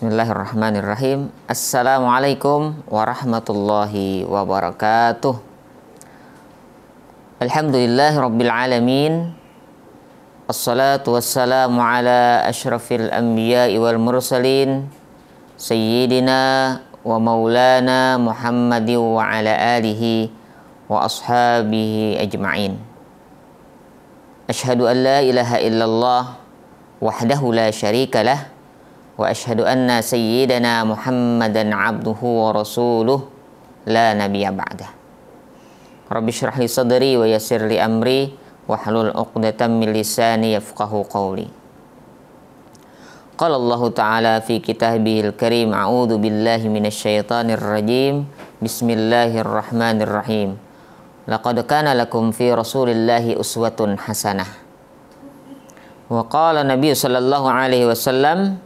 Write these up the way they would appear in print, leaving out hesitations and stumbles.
Bismillahirrahmanirrahim. Assalamualaikum warahmatullahi wabarakatuh. Alhamdulillahi rabbil alamin. Assalatu wassalamu ala asyrafil anbiya'i wal mursalin Sayyidina wa maulana Muhammadin wa ala alihi wa ashabihi ajma'in. Ashhadu an la ilaha illallah wahdahu la syarika lah wa ashhadu anna sayyidana Muhammadan abduhu wa rasuluh la nabiyya ba'dah. Rabbi shrah li sadri wa yassir li amri wahlul 'uqdatam min lisani yafqahu qawli. Qala Allah Ta'ala fi kitabihil karim, a'udzu billahi minasy syaithanir rajim. Bismillahirrahmanirrahim. Laqad kana lakum fi Rasulillahi uswatun hasanah. Wa qala Nabi sallallahu alaihi wasallam,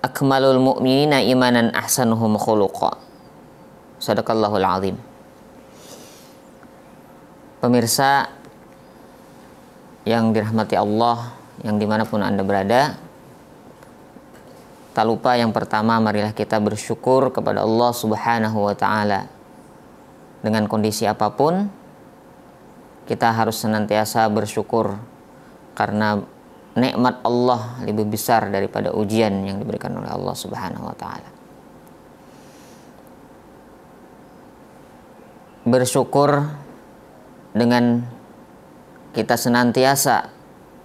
akmalul mu'minina imanan ahsanuhum khuluqa. Sadaqallahul azim. Pemirsa yang dirahmati Allah, yang dimanapun Anda berada, tak lupa yang pertama, marilah kita bersyukur kepada Allah Subhanahu wa Ta'ala. Dengan kondisi apapun, kita harus senantiasa bersyukur, karena nikmat Allah lebih besar daripada ujian yang diberikan oleh Allah Subhanahu wa Ta'ala. Bersyukur dengan kita senantiasa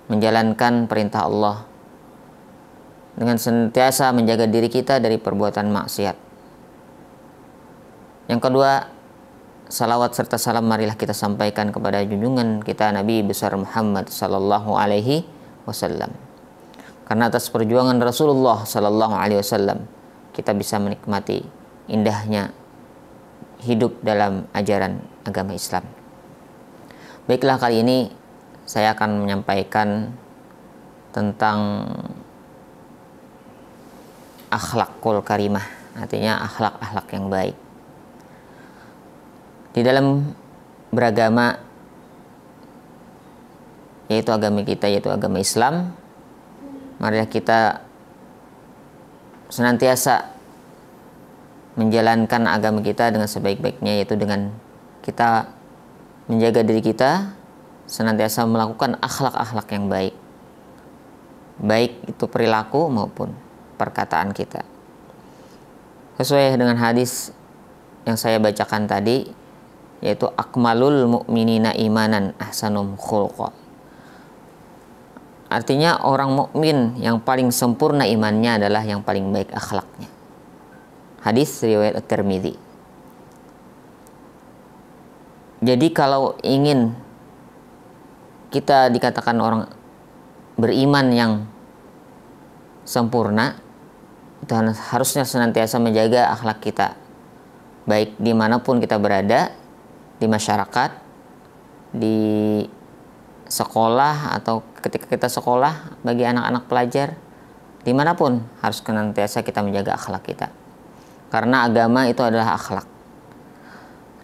menjalankan perintah Allah, dengan senantiasa menjaga diri kita dari perbuatan maksiat. Yang kedua, salawat serta salam marilah kita sampaikan kepada junjungan kita Nabi besar Muhammad sallallahu alaihi wasallam. Karena atas perjuangan Rasulullah sallallahu alaihi wasallam kita bisa menikmati indahnya hidup dalam ajaran agama Islam. Baiklah, kali ini saya akan menyampaikan tentang akhlakul karimah, artinya akhlak-akhlak yang baik. Di dalam beragama, yaitu agama kita, yaitu agama Islam, marilah kita senantiasa menjalankan agama kita dengan sebaik-baiknya, yaitu dengan kita menjaga diri kita, senantiasa melakukan akhlak-akhlak yang baik, baik itu perilaku maupun perkataan kita. Sesuai dengan hadis yang saya bacakan tadi, yaitu akmalul mu'minina imanan ahsanum khuluqa. Artinya orang mukmin yang paling sempurna imannya adalah yang paling baik akhlaknya. Hadis riwayat At-Tirmidzi. Jadi kalau ingin kita dikatakan orang beriman yang sempurna, itu harusnya senantiasa menjaga akhlak kita, baik dimanapun kita berada, di masyarakat, di sekolah, atau ketika kita sekolah bagi anak-anak pelajar, dimanapun harus senantiasa kita menjaga akhlak kita, karena agama itu adalah akhlak.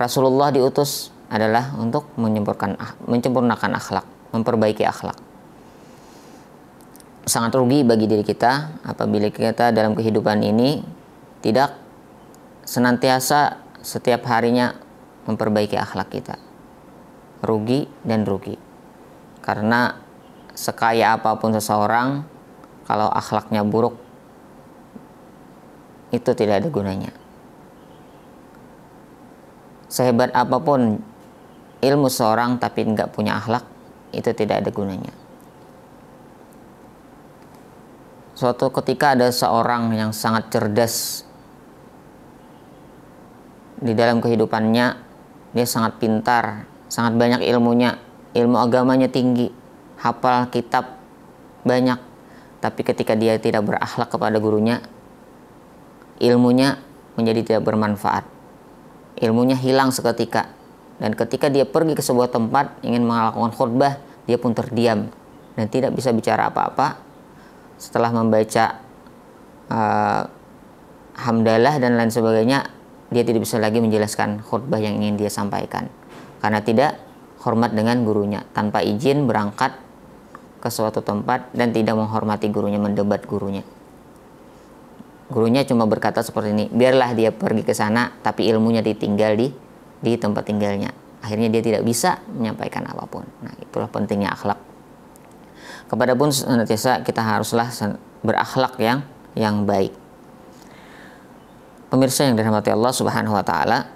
Rasulullah diutus adalah untuk menyempurnakan akhlak, memperbaiki akhlak. Sangat rugi bagi diri kita apabila kita dalam kehidupan ini tidak senantiasa setiap harinya memperbaiki akhlak kita. Rugi dan rugi. Karena sekaya apapun seseorang, kalau akhlaknya buruk, itu tidak ada gunanya. Sehebat apapun ilmu seorang tapi nggak punya akhlak, itu tidak ada gunanya. Suatu ketika ada seorang yang sangat cerdas di dalam kehidupannya, dia sangat pintar, sangat banyak ilmunya, ilmu agamanya tinggi, hafal kitab banyak, tapi ketika dia tidak berakhlak kepada gurunya, ilmunya menjadi tidak bermanfaat, ilmunya hilang seketika. Dan ketika dia pergi ke sebuah tempat ingin melakukan khutbah, dia pun terdiam dan tidak bisa bicara apa-apa. Setelah membaca hamdalah dan lain sebagainya, dia tidak bisa lagi menjelaskan khutbah yang ingin dia sampaikan, karena tidak hormat dengan gurunya. Tanpa izin berangkat ke suatu tempat dan tidak menghormati gurunya, mendebat gurunya. Gurunya cuma berkata seperti ini, biarlah dia pergi ke sana, tapi ilmunya ditinggal di tempat tinggalnya. Akhirnya dia tidak bisa menyampaikan apapun. Nah, itulah pentingnya akhlak. Kepada pun senantiasa kita haruslah berakhlak yang baik. Pemirsa yang dirahmati Allah Subhanahu wa taala,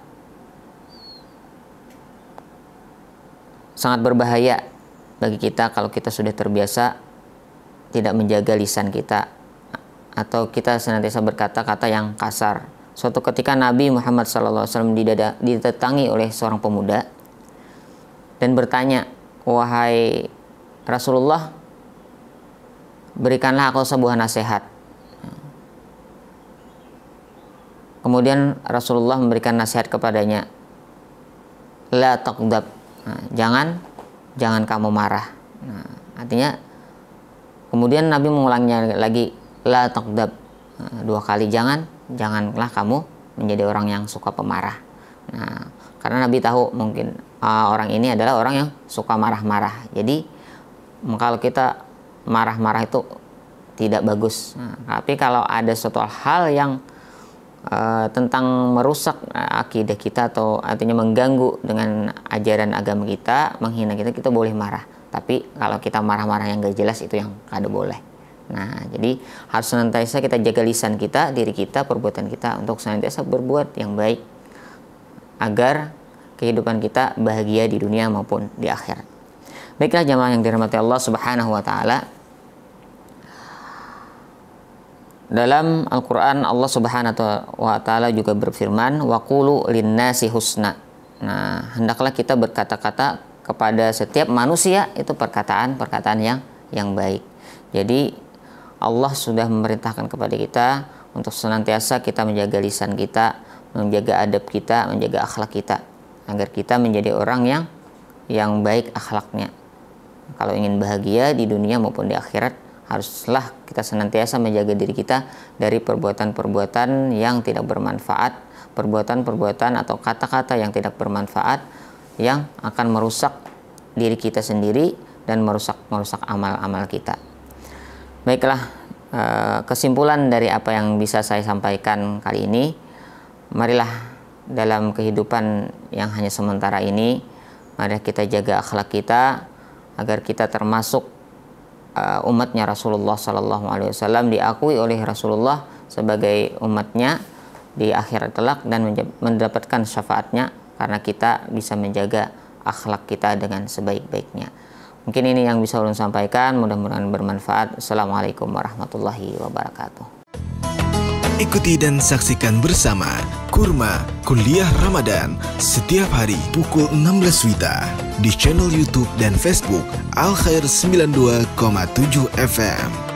sangat berbahaya bagi kita kalau kita sudah terbiasa tidak menjaga lisan kita atau kita senantiasa berkata-kata yang kasar. Suatu ketika Nabi Muhammad SAW didatangi oleh seorang pemuda dan bertanya, "Wahai Rasulullah, berikanlah aku sebuah nasihat." Kemudian Rasulullah memberikan nasihat kepadanya, "La taqdab." Nah, jangan kamu marah. Nah, artinya kemudian Nabi mengulanginya lagi, "La taqdab." Nah, 2 kali, janganlah kamu menjadi orang yang suka pemarah. Nah, karena Nabi tahu mungkin orang ini adalah orang yang suka marah-marah. Jadi kalau kita marah-marah itu tidak bagus. Nah, tapi kalau ada suatu hal yang tentang merusak akidah kita atau artinya mengganggu dengan ajaran agama kita, menghina kita boleh marah. Tapi kalau kita marah-marah yang gak jelas, itu yang kada boleh. Nah, jadi harus senantiasa kita jaga lisan kita, diri kita, perbuatan kita untuk senantiasa berbuat yang baik agar kehidupan kita bahagia di dunia maupun di akhirat. Baiklah jamaah yang dirahmati Allah Subhanahu wa taala. Dalam Al-Quran Allah Subhanahu wa ta'ala juga berfirman, waqulu linnasi husna. Nah, hendaklah kita berkata-kata kepada setiap manusia itu perkataan yang baik. Jadi Allah sudah memerintahkan kepada kita untuk senantiasa kita menjaga lisan kita, menjaga adab kita, menjaga akhlak kita, agar kita menjadi orang yang baik akhlaknya. Kalau ingin bahagia di dunia maupun di akhirat, haruslah kita senantiasa menjaga diri kita dari perbuatan-perbuatan yang tidak bermanfaat, perbuatan-perbuatan atau kata-kata yang tidak bermanfaat yang akan merusak diri kita sendiri dan merusak amal-amal kita. Baiklah, kesimpulan dari apa yang bisa saya sampaikan kali ini, marilah dalam kehidupan yang hanya sementara ini, mari kita jaga akhlak kita agar kita termasuk umatnya Rasulullah Sallallahu Alaihi Wasallam, diakui oleh Rasulullah sebagai umatnya di akhirat kelak dan mendapatkan syafaatnya karena kita bisa menjaga akhlak kita dengan sebaik-baiknya. Mungkin ini yang bisa ulun sampaikan, mudah-mudahan bermanfaat. Assalamualaikum warahmatullahi wabarakatuh. Ikuti dan saksikan bersama Kurma Kuliah Ramadan setiap hari pukul 16 WITA di channel YouTube dan Facebook Al Khair 92,7 FM.